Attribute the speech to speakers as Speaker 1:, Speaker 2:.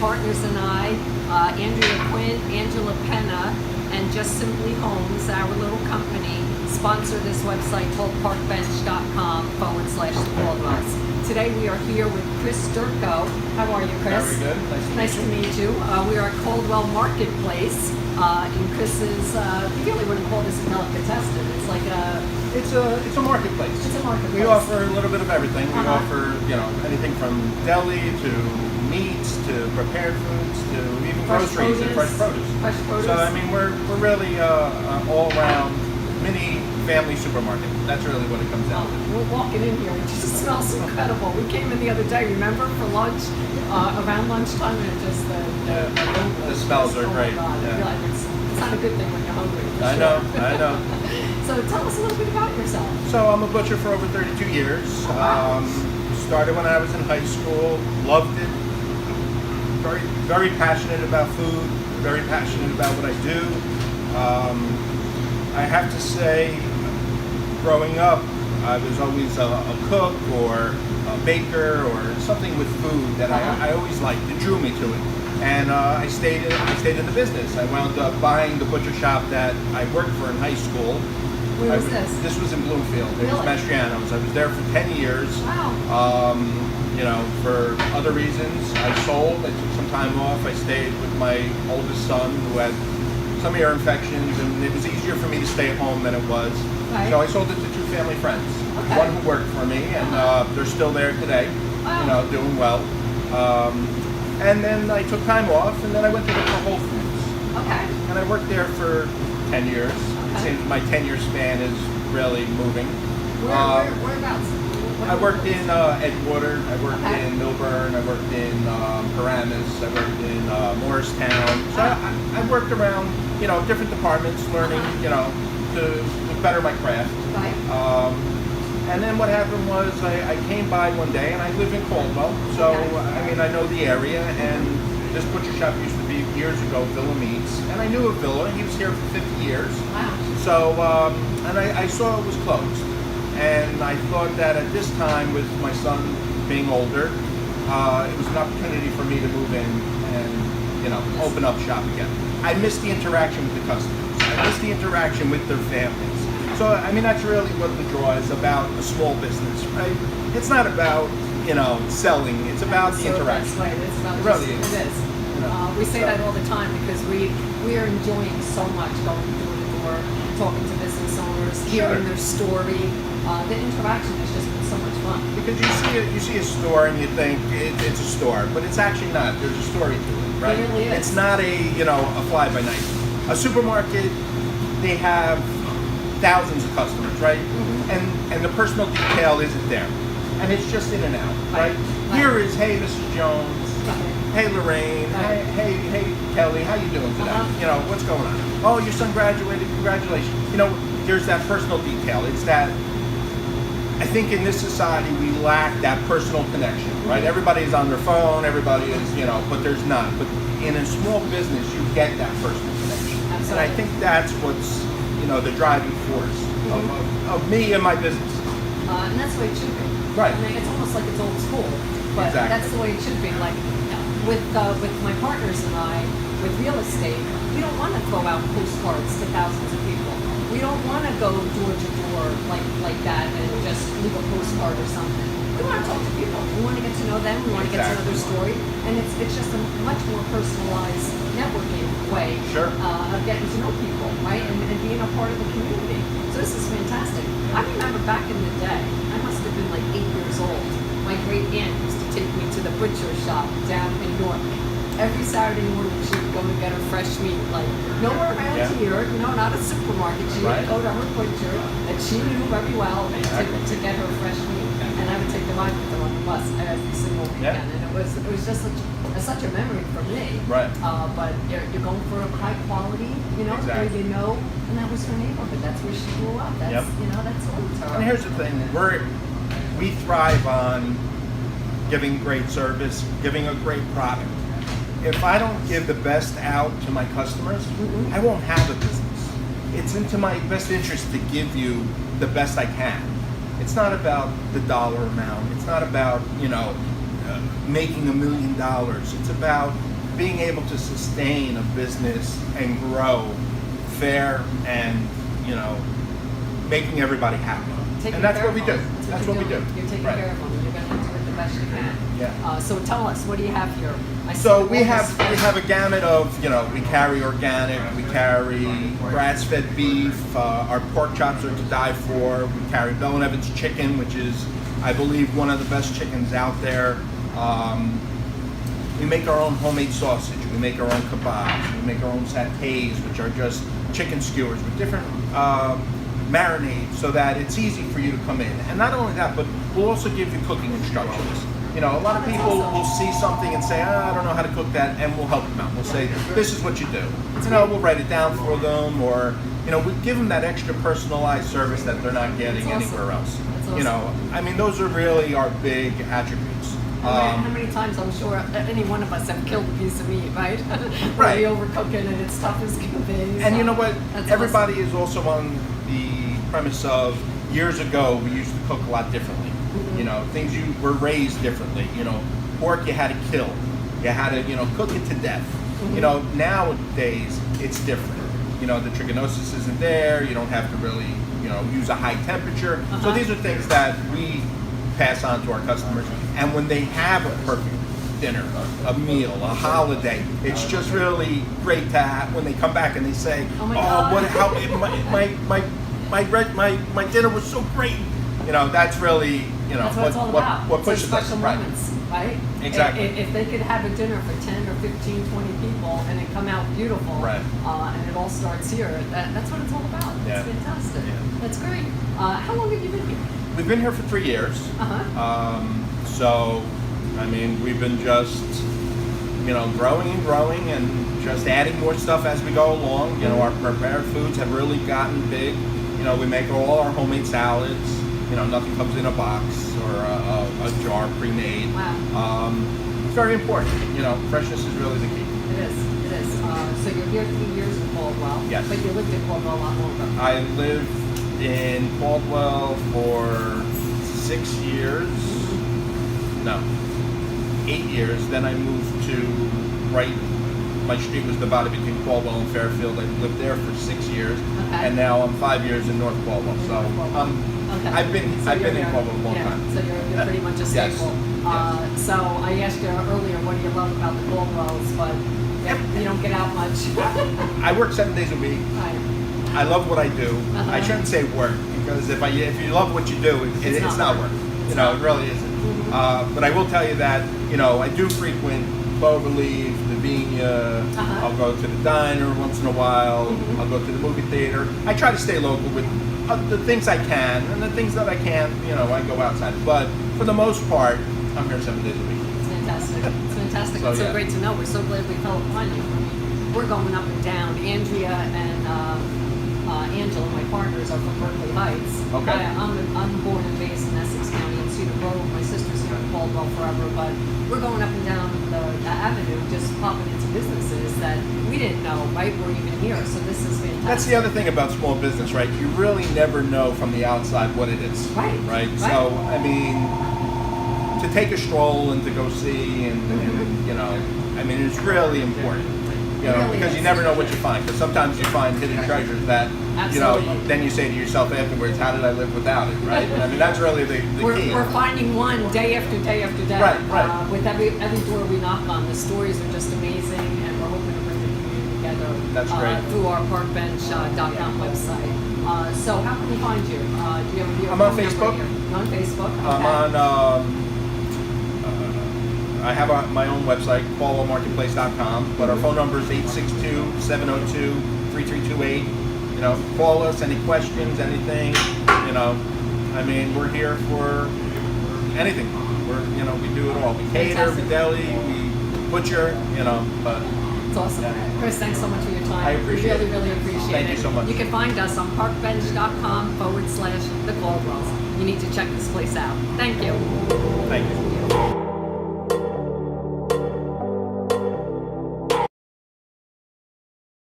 Speaker 1: partners and I, Andrea Quinn, Angela Penna, and Just Simply Homes, our little company, sponsor this website called parkbench.com/Caldwells. Today we are here with Chris Durko. How are you, Chris?
Speaker 2: Very good.
Speaker 1: Nice to meet you. We are at Caldwell Marketplace in Chris's, we really wouldn't call this a delicatessen. It's like a...
Speaker 2: It's a marketplace.
Speaker 1: It's a marketplace.
Speaker 2: We offer a little bit of everything. We
Speaker 1: Uh-huh.
Speaker 2: offer, anything from deli to meats to prepared foods to even
Speaker 1: Fresh
Speaker 2: groceries and fresh
Speaker 1: produce.
Speaker 2: produce.
Speaker 1: Fresh produce.
Speaker 2: So I mean, we're really all around mini family supermarket. That's really what it comes down to.
Speaker 1: We're walking in here, which just smells incredible. We came in the other day, remember, for lunch, around lunchtime, and it just
Speaker 2: The smells are great.
Speaker 1: Oh my God.
Speaker 2: Yeah.
Speaker 1: Yeah, it's not a good thing when you're hungry. for
Speaker 2: I
Speaker 1: sure.
Speaker 2: know.
Speaker 1: So tell us a little bit about yourself.
Speaker 2: So I'm a butcher for over 32 years. Started when I was in high school. Loved it. Very, very passionate about food. Very passionate about what I do. I have to say, growing up, I was always a cook or a baker or something with food that I always liked. It drew me to it. And I stayed in the business. I wound up buying the butcher shop that I worked for in high school.
Speaker 1: Where was this?
Speaker 2: This was in Bloomfield. It was
Speaker 1: Really?
Speaker 2: Mastriano's. I was there for 10 years.
Speaker 1: Wow.
Speaker 2: For other reasons, I sold. I took some time off. I stayed with my oldest son who had some ear infections, and it was easier for me to stay at home than it was.
Speaker 1: Right.
Speaker 2: So I sold it to two family friends.
Speaker 1: Okay.
Speaker 2: One who worked for me, and they're still there today.
Speaker 1: Wow.
Speaker 2: Doing well. And then I took time off, and then I went to work for Whole Foods.
Speaker 1: Okay.
Speaker 2: And I worked there for 10 years. It seems my 10-year span is really moving.
Speaker 1: Whereabouts?
Speaker 2: I worked in Edgewater, I worked
Speaker 1: Okay.
Speaker 2: in Milburn, I worked in Paramus, I worked in Morristown. So I worked around, different departments, learning, to better my craft.
Speaker 1: Right.
Speaker 2: And then what happened was I came by one day, and I live in Caldwell, so
Speaker 1: Okay.
Speaker 2: I know the area, and this butcher shop used to be years ago Villa Meats, and I knew of Villa. He was here for 50 years.
Speaker 1: Wow.
Speaker 2: So, and I saw it was closed. And I thought that at this time, with my son being older, it was an opportunity for me to move in and, open up shop again. I miss the interaction with the customers. I miss the interaction with their families. So, I mean, that's really what the draw is about a small business, right? It's not about, selling. It's about the interaction.
Speaker 1: Right. It's about
Speaker 2: It really
Speaker 1: just,
Speaker 2: is.
Speaker 1: It is. We say that all the time because we are enjoying so much going door to door, talking to business owners, hearing their story. The interaction has just been so much fun.
Speaker 2: Because you see a store and you think it's a store, but it's actually not. There's a story to it, right?
Speaker 1: It really is.
Speaker 2: It's not a fly by night. A supermarket, they have thousands of customers, right? Mm-hmm. And the personal detail isn't there, and it's just in and out, right? Here is, hey, Mrs. Jones. Hey, Lorraine.
Speaker 1: Right.
Speaker 2: Hey, Kelly. How you doing today? What's going on? Oh, your son graduated. Congratulations. There's that personal detail. It's that. I think in this society we lack that personal connection, right? Everybody's on their phone, everybody is, but there's not. But in a small business, you get that personal connection.
Speaker 1: Absolutely.
Speaker 2: And I think that's what's, the driving force of me and my business.
Speaker 1: And that's the way it should be.
Speaker 2: Right.
Speaker 1: I mean, it's almost like it's old school, but
Speaker 2: Exactly.
Speaker 1: that's the way it should be. Like with my partners and I, with real estate, we don't want to throw out postcards to thousands of people. We don't want to go door to door like that and just leave a postcard or something. We want to talk to people. We want to get to know them. We want to get to know their story, and it's just a much more personalized networking way of getting to know people, right? And being a part of the community. So this is fantastic. I remember back in the day, I must have been like 8 years old. My great aunt used to take me to the butcher shop down in York. Every Saturday morning she would go and get her fresh meat, like nowhere around here, not a supermarket. She would go to her butcher that she knew very well to get her fresh meat. And I would take the ride with her on the bus every single weekend. And it was just such a memory for me.
Speaker 2: Right.
Speaker 1: But you're going for a high quality, where and that was her neighborhood. That's where she grew up. That's that's all to her.
Speaker 2: And here's the thing, we thrive on giving great service, giving a great product. If I don't give the best out to my customers, I won't have a business. It's into my best interest to give you the best I can. It's not about the dollar amount. It's not about, making $1 million. It's about being able to sustain a business and grow fair and, you know, making everybody happy.
Speaker 1: Taking
Speaker 2: And that's
Speaker 1: care
Speaker 2: what we
Speaker 1: of
Speaker 2: do.
Speaker 1: them.
Speaker 2: That's what we do.
Speaker 1: You're taking
Speaker 2: Right.
Speaker 1: care of them. You're going to do it the best you can.
Speaker 2: Yeah.
Speaker 1: So tell us, what do you have here? I see
Speaker 2: So
Speaker 1: all
Speaker 2: we
Speaker 1: this-
Speaker 2: have a gamut of, you know, we carry organic, we carry grass-fed beef, our pork chops are to die for. We carry Bell & Evans chicken, which is, I believe, one of the best chickens out there. We make our own homemade sausage. We make our own kebabs. We make our own satay, which are just chicken skewers with different marinades, so that it's easy for you to come in. And not only that, but we'll also give you cooking instructions. You know, a lot of people will see something and say, I don't know how to cook that, and we'll help them out. We'll say, this is what you do. You know, we'll write it down for them, or, you know, we give them that extra personalized service that they're not getting anywhere else.
Speaker 1: That's
Speaker 2: You know, I mean, those are really our big attributes.
Speaker 1: How many times I'm sure any one of us have killed a piece of meat, right?
Speaker 2: Right.
Speaker 1: We overcook it and it's tough as can be.
Speaker 2: And you know what?
Speaker 1: That's
Speaker 2: Everybody is also on the premise of years ago we used to cook a lot differently.
Speaker 1: Mm-hmm.
Speaker 2: You know, things you were raised differently. You know, pork you had to kill. You had to, you know, cook it to death.
Speaker 1: Mm-hmm.
Speaker 2: You know, nowadays it's different. You know, the trichinosis isn't there. You don't have to really, you know, use a high temperature. So these are things that we pass on to our customers. And when they have a perfect dinner, a meal, a holiday, it's just really great to have when they come back and they say,
Speaker 1: Oh my God.
Speaker 2: what, how, my dinner was so great. You know, that's really, you know,
Speaker 1: That's what it's all about.
Speaker 2: what
Speaker 1: It's those
Speaker 2: pushes us.
Speaker 1: special
Speaker 2: Right.
Speaker 1: moments, right?
Speaker 2: Exactly.
Speaker 1: If they could have a dinner for 10 or 15, 20 people and it come out beautiful,
Speaker 2: Right.
Speaker 1: And it all starts here, that's what it's all about.
Speaker 2: Yeah.
Speaker 1: It's fantastic.
Speaker 2: Yeah.
Speaker 1: That's great. How long have you been here?
Speaker 2: We've been here for 3 years.
Speaker 1: Uh-huh.
Speaker 2: So, I mean, we've been just, you know, growing and just adding more stuff as we go along. You know, our prepared foods have really gotten big. You know, we make all our homemade salads. You know, nothing comes in a box or a jar pre-made.
Speaker 1: Wow.
Speaker 2: It's very important. You know, freshness is really the key.
Speaker 1: It is. It is. So you're here 3 years in Caldwell.
Speaker 2: Yes.
Speaker 1: But you lived in Caldwell a lot longer.
Speaker 2: I lived in Caldwell for 6 years. No, 8 years. Then I moved to my street was divided between Caldwell and Fairfield. I lived there for 6 years,
Speaker 1: Okay.
Speaker 2: and now I'm 5 years in North Caldwell. So
Speaker 1: Okay.
Speaker 2: I've been
Speaker 1: So
Speaker 2: in
Speaker 1: you're-
Speaker 2: Caldwell a long
Speaker 1: yeah,
Speaker 2: time.
Speaker 1: So you're pretty much a
Speaker 2: Yes.
Speaker 1: staple.
Speaker 2: Yes.
Speaker 1: So I asked you earlier, what do you love about the Caldwells, but you don't get out much.
Speaker 2: I work 7 days a week.
Speaker 1: Right.
Speaker 2: I love what I do.
Speaker 1: Uh-huh.
Speaker 2: I shouldn't say work, because if you love what you do, it's not work. You know, it really isn't. But I will tell you that, you know, I do frequent Cloverleaf, Lavinia.
Speaker 1: Uh-huh.
Speaker 2: I'll go to the diner once in a while.
Speaker 1: Mhm.
Speaker 2: I'll go to the movie theater. I try to stay local with the things I can, and the things that I can't, you know, I go outside. But for the most part, I'm here 7 days a week.
Speaker 1: It's fantastic. It's fantastic.
Speaker 2: So,
Speaker 1: It's so
Speaker 2: yeah.
Speaker 1: great to know. We're so glad we fell upon you. We're going up and down. Andrea and Angela, my partners, are from Berkeley Heights.
Speaker 2: Okay.
Speaker 1: I'm born and based in Essex County in Cedar Grove. My sister's here in Caldwell forever, but we're going up and down the avenue, just popping into businesses that we didn't know, right, were even here. So this is fantastic.
Speaker 2: That's the other thing about small business, right? You really never know from the outside what it is.
Speaker 1: Right.
Speaker 2: Right? So, I mean, to take a stroll and to go see and you know, I mean, it's really important. You know,
Speaker 1: Really
Speaker 2: because you
Speaker 1: is.
Speaker 2: never know what you find. Because sometimes you find hidden treasures that, you know,
Speaker 1: Absolutely.
Speaker 2: then you say to yourself afterwards, how did I live without it, right? I mean, that's really the key.
Speaker 1: We're finding one day after day after day.
Speaker 2: Right, right.
Speaker 1: With every door we knock on, the stories are just amazing, and we're hoping to bring the community together.
Speaker 2: That's great.
Speaker 1: Through our parkbench.com website. So how can we find you? Do you have your
Speaker 2: I'm on
Speaker 1: phone number
Speaker 2: Facebook.
Speaker 1: here? You're on Facebook.
Speaker 2: I'm
Speaker 1: Okay.
Speaker 2: on, I have my own website, caldwellmarketplace.com, but our phone number is 862-702-3328. You know, call us, any questions, anything, you know. I mean, we're here for anything. You know, we do it all. We cater, we
Speaker 1: Fantastic.
Speaker 2: deli, we butcher, you know, but
Speaker 1: It's awesome.
Speaker 2: Yeah.
Speaker 1: Chris, thanks so much for your time.
Speaker 2: I appreciate
Speaker 1: We
Speaker 2: it.
Speaker 1: really appreciate
Speaker 2: Thank
Speaker 1: it.
Speaker 2: you so much.
Speaker 1: You can find us on parkbench.com/the Caldwells. You need to check this place out. Thank you.
Speaker 2: thank you.